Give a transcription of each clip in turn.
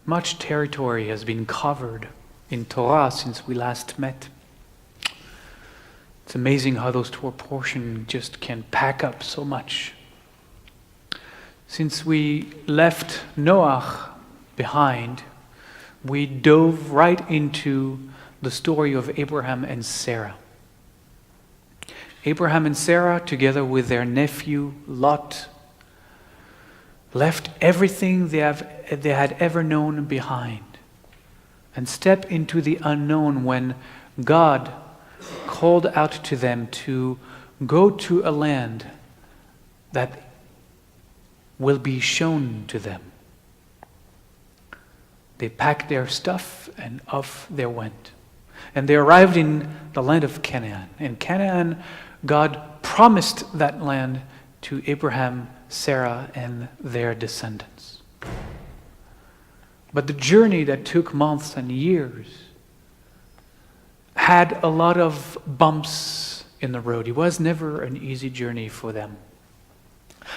Much territory has been covered in Torah since we last met. It's amazing how those Torah portions just can pack up so much. Since we left Noach behind, we dove right into the story of Abraham and Sarah. Abraham and Sarah, together with their nephew Lot, left everything they had ever known behind and stepped into the unknown when God called out to them to go to a land that will be shown to them. They packed their stuff and off they went. And they arrived in the land of Canaan. In Canaan, God promised that land to Abraham, Sarah, and their descendants. But the journey that took months and years had a lot of bumps in the road. It was never an easy journey for them.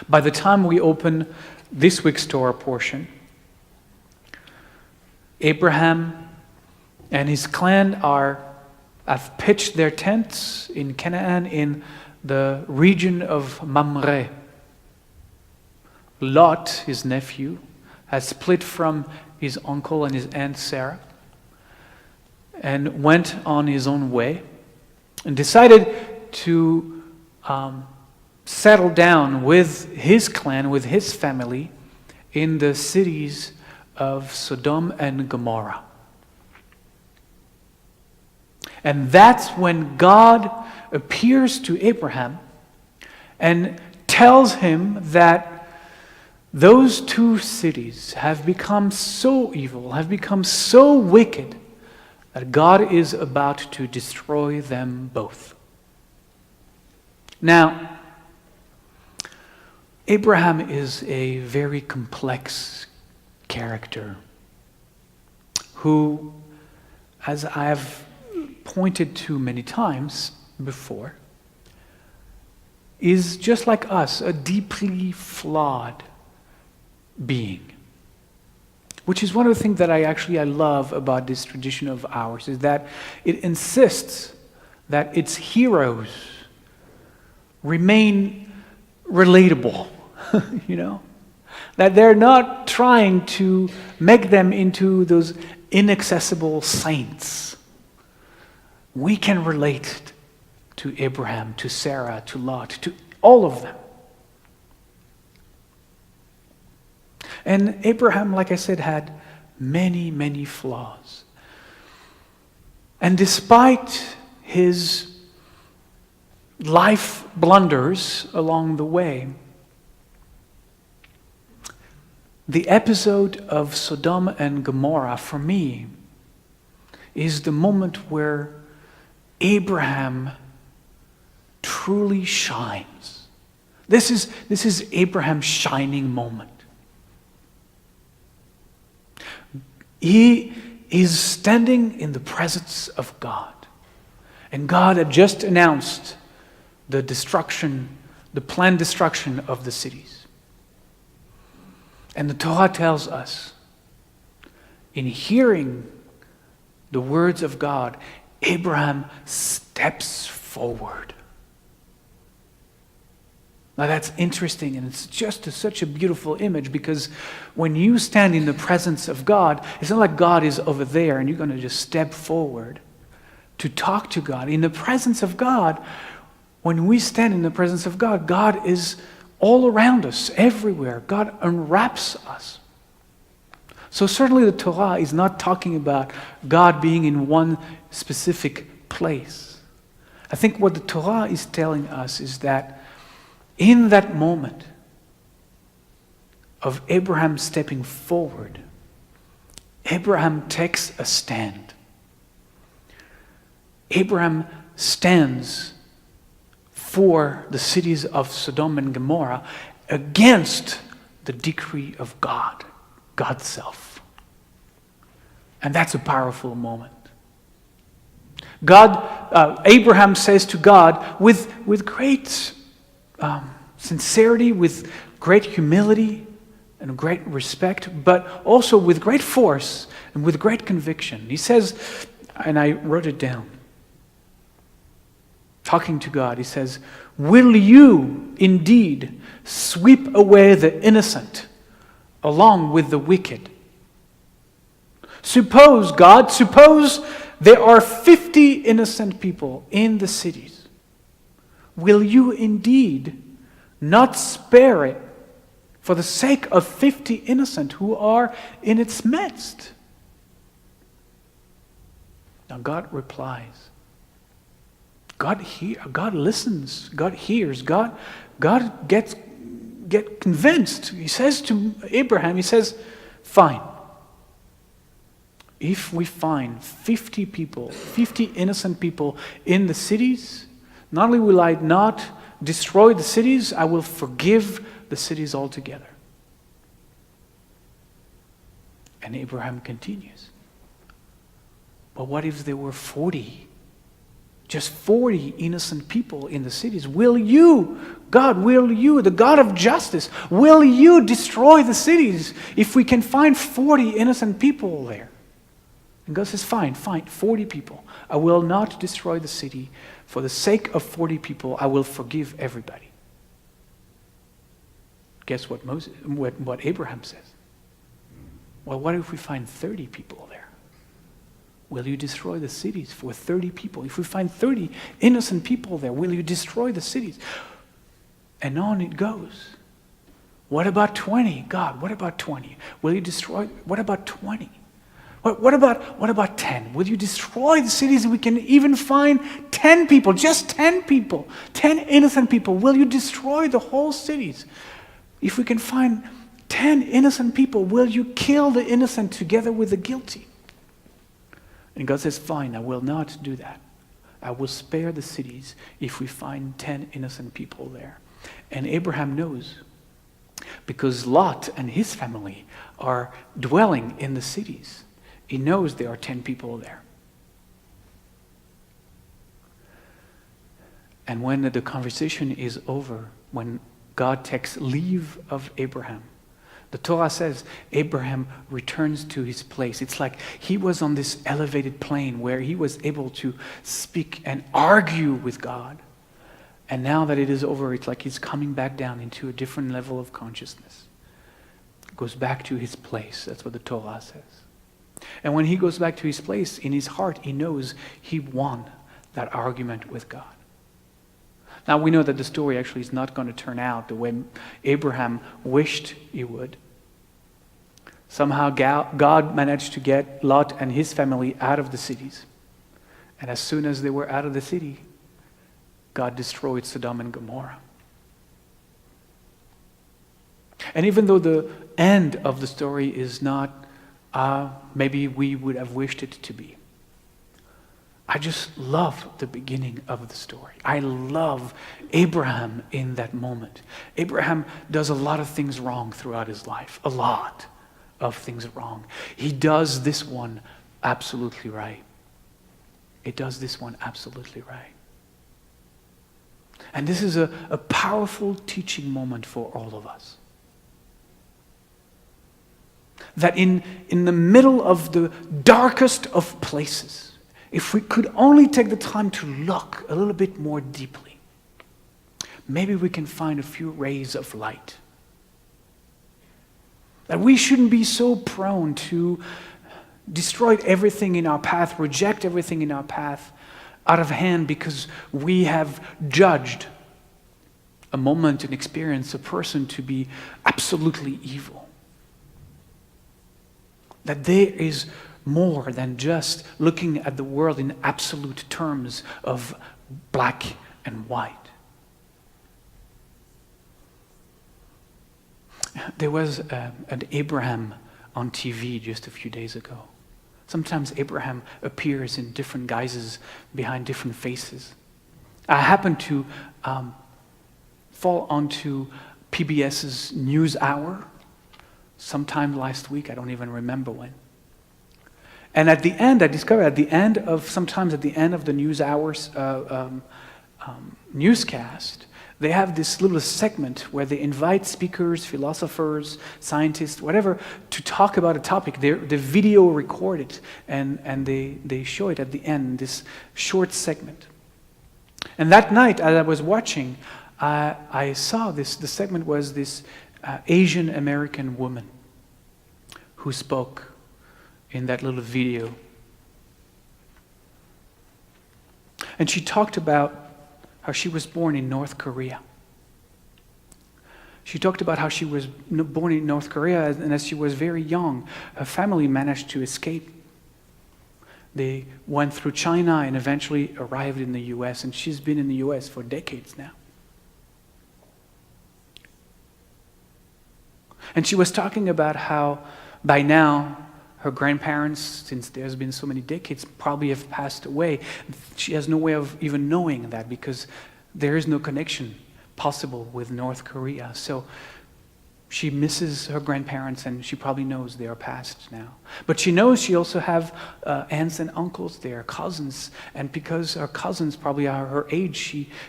By the time we open this week's Torah portion, Abraham and his clan have pitched their tents in Canaan in the region of Mamre. Lot, his nephew, has split from his uncle and his aunt Sarah and went on his own way and decided to settle down with his clan, with his family, in the cities of Sodom and Gomorrah. And that's when God appears to Abraham and tells him that those two cities have become so evil, have become so wicked, that God is about to destroy them both. Now, Abraham is a very complex character who, as I have pointed to many times before, is just like us, a deeply flawed being. Which is one of the things that I love about this tradition of ours, is that it insists that its heroes remain relatable, that they're not trying to make them into those inaccessible saints. We can relate to Abraham, to Sarah, to Lot, to all of them. And Abraham, like I said, had many, many flaws. And despite his life blunders along the way, the episode of Sodom and Gomorrah, for me, is the moment where Abraham truly shines. This is Abraham's shining moment. He is standing in the presence of God. And God had just announced the planned destruction of the cities. And the Torah tells us, in hearing the words of God, Abraham steps forward. Now that's interesting, and it's just such a beautiful image, because when you stand in the presence of God, it's not like God is over there and you're going to just step forward to talk to God. In the presence of God, when we stand in the presence of God, God is all around us, everywhere. God unwraps us. So certainly the Torah is not talking about God being in one specific place. I think what the Torah is telling us is that in that moment of Abraham stepping forward, Abraham takes a stand. Abraham stands for the cities of Sodom and Gomorrah against the decree of God, God's self. And that's a powerful moment. Abraham says to God with great sincerity, with great humility, and great respect, but also with great force and with great conviction. He says, and I wrote it down, talking to God, he says, "Will you indeed sweep away the innocent along with the wicked? Suppose, God, suppose there are 50 innocent people in the cities. Will you indeed not spare it for the sake of 50 innocent who are in its midst?" Now God replies. God listens. God hears. God gets convinced. He says to Abraham, he says, "Fine. If we find 50 people, 50 innocent people in the cities, not only will I not destroy the cities, I will forgive the cities altogether." And Abraham continues. But what if there were 40? Just 40 innocent people in the cities. Will you, God, the God of justice, will you destroy the cities if we can find 40 innocent people there? And God says, fine, 40 people. I will not destroy the city. For the sake of 40 people, I will forgive everybody. Guess what what Abraham says? Well, what if we find 30 people there? Will you destroy the cities for 30 people? If we find 30 innocent people there, will you destroy the cities? And on it goes. What about 20? God, what about 20? Will you destroy? What about 20? What about 10? Will you destroy the cities and we can even find 10 people, just 10 people, 10 innocent people? Will you destroy the whole cities? If we can find 10 innocent people, will you kill the innocent together with the guilty? And God says, fine, I will not do that. I will spare the cities if we find 10 innocent people there. And Abraham knows, because Lot and his family are dwelling in the cities. He knows there are 10 people there. And when the conversation is over, when God takes leave of Abraham, the Torah says Abraham returns to his place. It's like he was on this elevated plane where he was able to speak and argue with God. And now that it is over, it's like he's coming back down into a different level of consciousness. Goes back to his place. That's what the Torah says. And when he goes back to his place, in his heart, he knows he won that argument with God. Now we know that the story actually is not going to turn out the way Abraham wished it would. Somehow God managed to get Lot and his family out of the cities. And as soon as they were out of the city, God destroyed Sodom and Gomorrah. And even though the end of the story is not maybe we would have wished it to be, I just love the beginning of the story. I love Abraham in that moment. Abraham does a lot of things wrong throughout his life. A lot of things wrong. He does this one absolutely right. It does this one absolutely right. And this is a powerful teaching moment for all of us. That in the middle of the darkest of places, if we could only take the time to look a little bit more deeply, maybe we can find a few rays of light. That we shouldn't be so prone to destroy everything in our path, reject everything in our path out of hand because we have judged a moment, an experience, a person to be absolutely evil. That there is more than just looking at the world in absolute terms of black and white. There was an Abraham on TV just a few days ago. Sometimes Abraham appears in different guises behind different faces. I happened to fall onto PBS's News Hour sometime last week. I don't even remember when. And at the end, I discovered sometimes at the end of the News Hour's newscast, They have this little segment where they invite speakers, philosophers, scientists, whatever, to talk about a topic. They video record it, and they show it at the end, this short segment. And that night, as I was watching, I saw this. The segment was this Asian American woman who spoke in that little video. And she talked about how she was born in North Korea. She talked about how she was born in North Korea, and as she was very young, her family managed to escape. They went through China and eventually arrived in the US, and she's been in the US for decades now. And she was talking about how by now her grandparents, since there's been so many decades, probably have passed away. She has no way of even knowing that because there is no connection possible with North Korea. So she misses her grandparents, and she probably knows they are passed now. But she knows she also have aunts and uncles there, cousins. And because her cousins probably are her age,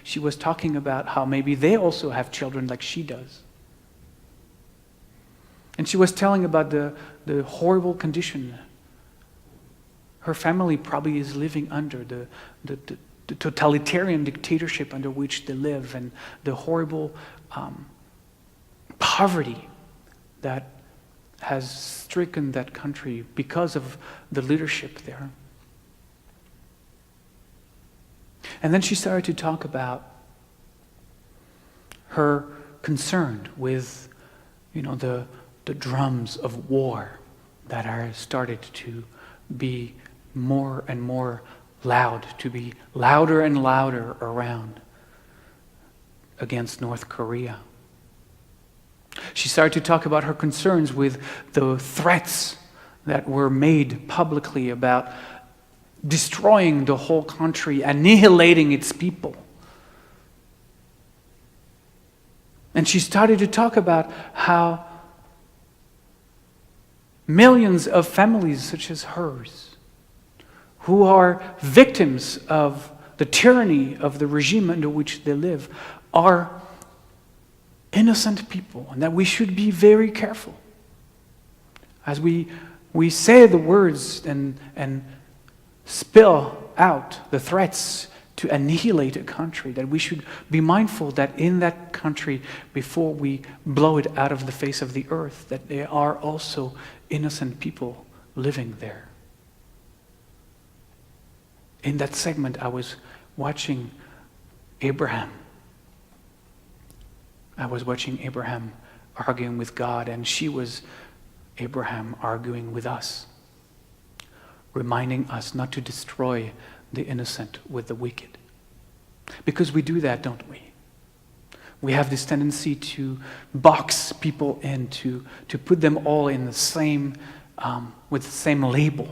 she was talking about how maybe they also have children like she does. And she was telling about the horrible condition her family probably is living under, the totalitarian dictatorship under which they live, and the horrible poverty that has stricken that country because of the leadership there. And then she started to talk about her concern with, the drums of war that are started to be more and more loud, to be louder and louder around against North Korea. She started to talk about her concerns with the threats that were made publicly about destroying the whole country, annihilating its people. And she started to talk about how millions of families such as hers, who are victims of the tyranny of the regime under which they live, are innocent people, and that we should be very careful as we say the words and spill out the threats to annihilate a country, that we should be mindful that in that country, before we blow it out of the face of the earth, that there are also innocent people living there. In that segment, I was watching Abraham. I was watching Abraham arguing with God, and she was Abraham arguing with us, reminding us not to destroy the innocent with the wicked. Because we do that, don't we? We have this tendency to box people in, to put them all in the same, with the same label.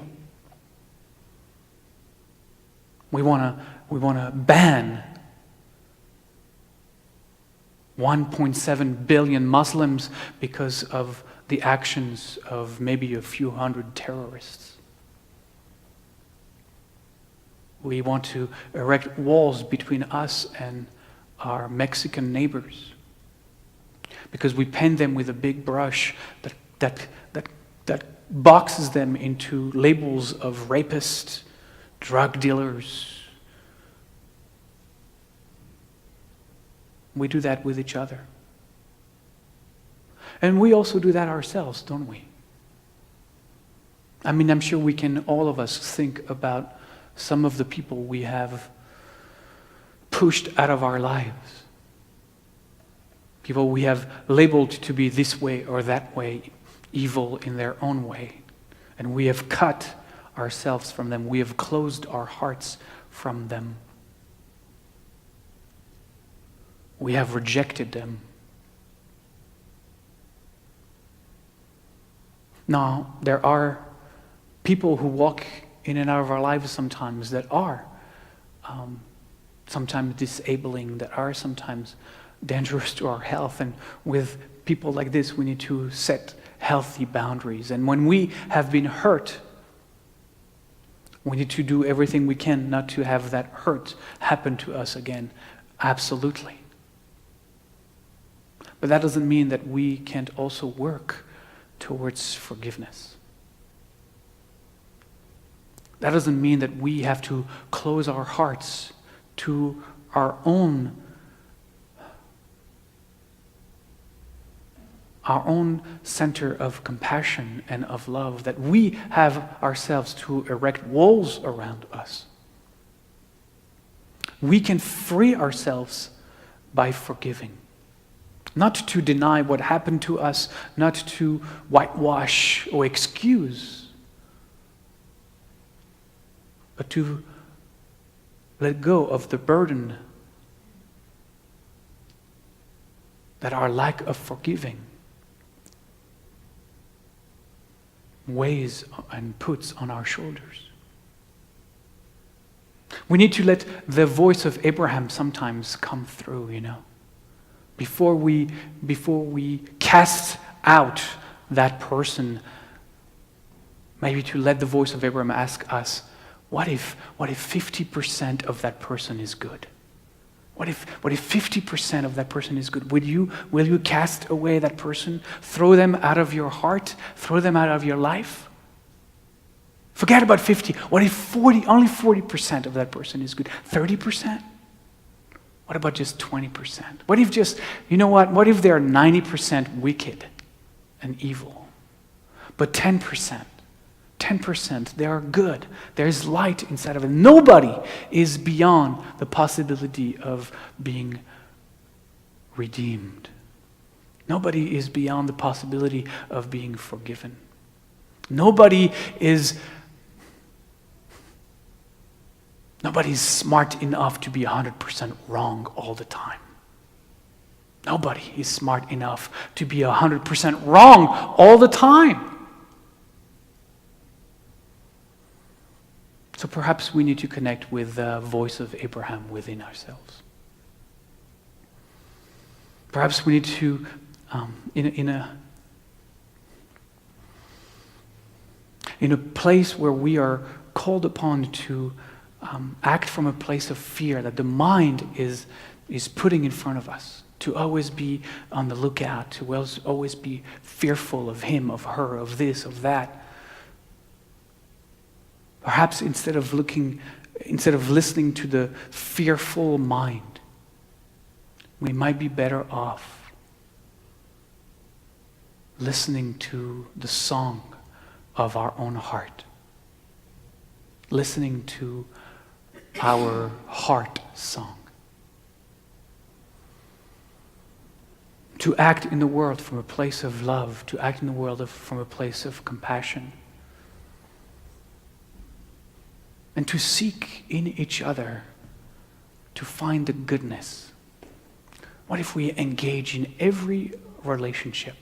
We want to ban 1.7 billion Muslims because of the actions of maybe a few hundred terrorists. We want to erect walls between us and our Mexican neighbors because we paint them with a big brush that boxes them into labels of rapists, drug dealers. We do that with each other. And we also do that ourselves, don't we? I mean, I'm sure we can, all of us, think about some of the people we have pushed out of our lives. People we have labeled to be this way or that way, evil in their own way. And we have cut ourselves from them. We have closed our hearts from them. We have rejected them. Now, there are people who walk in and out of our lives sometimes that are sometimes disabling, that are sometimes dangerous to our health. And with people like this, we need to set healthy boundaries. And when we have been hurt, we need to do everything we can not to have that hurt happen to us again. Absolutely. But that doesn't mean that we can't also work towards forgiveness. That doesn't mean that we have to close our hearts to our own center of compassion and of love, that we have ourselves to erect walls around us. We can free ourselves by forgiving. Not to deny what happened to us, not to whitewash or excuse, but to let go of the burden that our lack of forgiving weighs and puts on our shoulders. We need to let the voice of Abraham sometimes come through, Before we cast out that person, maybe to let the voice of Abraham ask us, what if 50% of that person is good? What if 50% of that person is good? Will you cast away that person? Throw them out of your heart? Throw them out of your life? Forget about 50. What if only 40% of that person is good? 30%? What about just 20%? What if what if they're 90% wicked and evil? But 10%, they are good. There's light inside of it. Nobody is beyond the possibility of being redeemed. Nobody is beyond the possibility of being forgiven. Nobody's smart enough to be 100% wrong all the time. Nobody is smart enough to be 100% wrong all the time. So perhaps we need to connect with the voice of Abraham within ourselves. Perhaps we need to, in a place where we are called upon to act from a place of fear that the mind is putting in front of us, to always be on the lookout, to always be fearful of him, of her, of this, of that. Perhaps instead of listening to the fearful mind, we might be better off listening to the song of our own heart, listening to our heart song. To act in the world from a place of love, to act in the world from a place of compassion. And to seek in each other to find the goodness. What if we engage in every relationship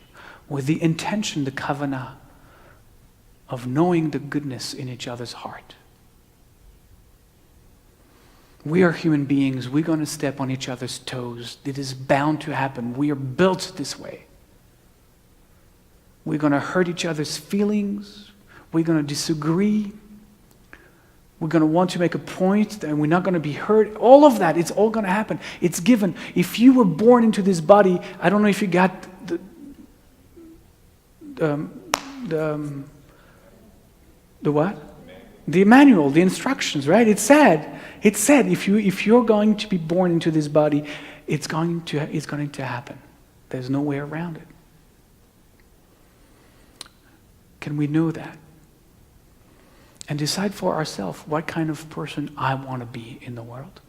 with the intention, the kavanah, of knowing the goodness in each other's heart? We are human beings. We're going to step on each other's toes. It is bound to happen. We are built this way. We're going to hurt each other's feelings. We're going to disagree. We're going to want to make a point, and we're not going to be hurt. All of that, it's all going to happen. It's given. If you were born into this body, I don't know if you got the what? The manual, the instructions, right? It said if you're going to be born into this body, it's going to happen. There's no way around it. Can we know that? And decide for ourselves what kind of person I want to be in the world.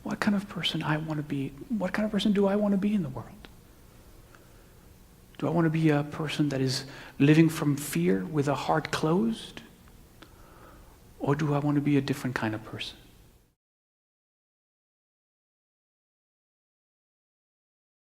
What kind of person I want to be? What kind of person do I want to be in the world? Do I want to be a person that is living from fear with a heart closed? Or do I want to be a different kind of person?